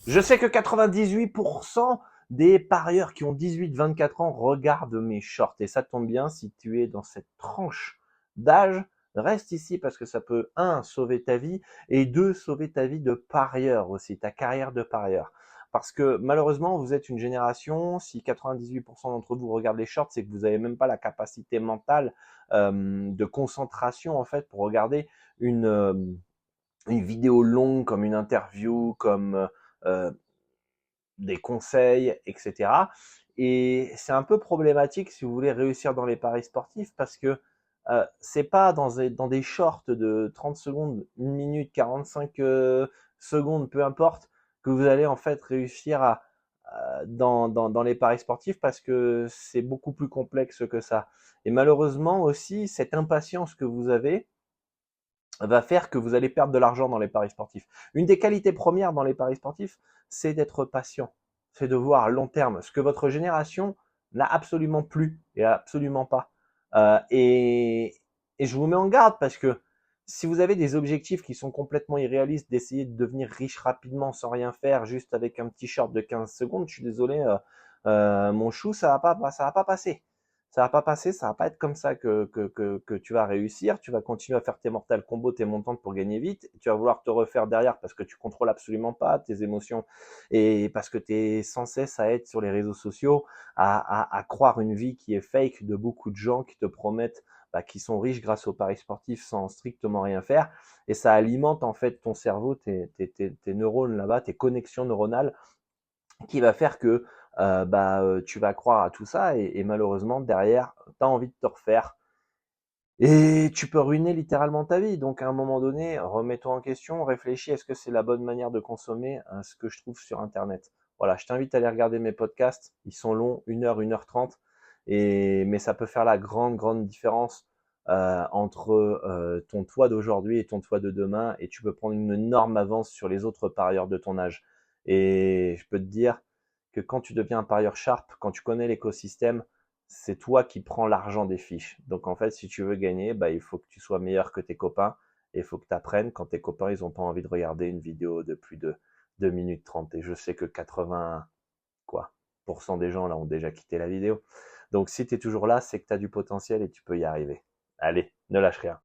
Je sais que 98% des parieurs qui ont 18-24 ans regardent mes shorts. Et ça tombe bien, si tu es dans cette tranche d'âge, reste ici parce que ça peut, un, sauver ta vie, et deux, sauver ta vie de parieur aussi, ta carrière de parieur. Parce que malheureusement, vous êtes une génération, si 98% d'entre vous regardent les shorts, c'est que vous n'avez même pas la capacité mentale de concentration en fait pour regarder une, euh, une vidéo longue comme une interview, comme des conseils, etc. Et c'est un peu problématique si vous voulez réussir dans les paris sportifs parce que c'est pas dans des shorts de 30 secondes, 1 minute, 45 secondes, peu importe, que vous allez en fait réussir dans les paris sportifs parce que c'est beaucoup plus complexe que ça. Et malheureusement aussi, cette impatience que vous avez, va faire que vous allez perdre de l'argent dans les paris sportifs. Une des qualités premières dans les paris sportifs, c'est d'être patient, c'est de voir à long terme, ce que votre génération n'a absolument plus et absolument pas. Euh, et, et je vous mets en garde parce que si vous avez des objectifs qui sont complètement irréalistes, d'essayer de devenir riche rapidement sans rien faire, juste avec un petit short de 15 secondes, je suis désolé, mon chou, ça va pas passer. Ça va pas passer, ça va pas être comme ça que tu vas réussir. Tu vas continuer à faire tes mortal combos, tes montantes pour gagner vite. Tu vas vouloir te refaire derrière parce que tu contrôles absolument pas tes émotions et parce que tu es sans cesse à être sur les réseaux sociaux, à croire une vie qui est fake de beaucoup de gens qui te promettent qui sont riches grâce aux paris sportifs sans strictement rien faire. Et ça alimente en fait ton cerveau, tes neurones là-bas, tes connexions neuronales qui va faire que tu vas croire à tout ça et malheureusement derrière, tu as envie de te refaire et tu peux ruiner littéralement ta vie. Donc à un moment donné, remets-toi en question, réfléchis, est-ce que c'est la bonne manière de consommer ce que je trouve sur Internet. Voilà, je t'invite à aller regarder mes podcasts, ils sont longs, 1 heure, 1 heure 30, mais ça peut faire la grande différence entre ton toi d'aujourd'hui et ton toi de demain, et tu peux prendre une énorme avance sur les autres parieurs de ton âge. Et je peux te dire que quand tu deviens un parieur sharp, quand tu connais l'écosystème, c'est toi qui prends l'argent des fiches. Donc en fait, si tu veux gagner, il faut que tu sois meilleur que tes copains et il faut que tu apprennes quand tes copains, ils n'ont pas envie de regarder une vidéo de plus de 2 minutes 30. Et je sais que 80 quoi, des gens là ont déjà quitté la vidéo. Donc si tu es toujours là, c'est que tu as du potentiel et tu peux y arriver. Allez, ne lâche rien.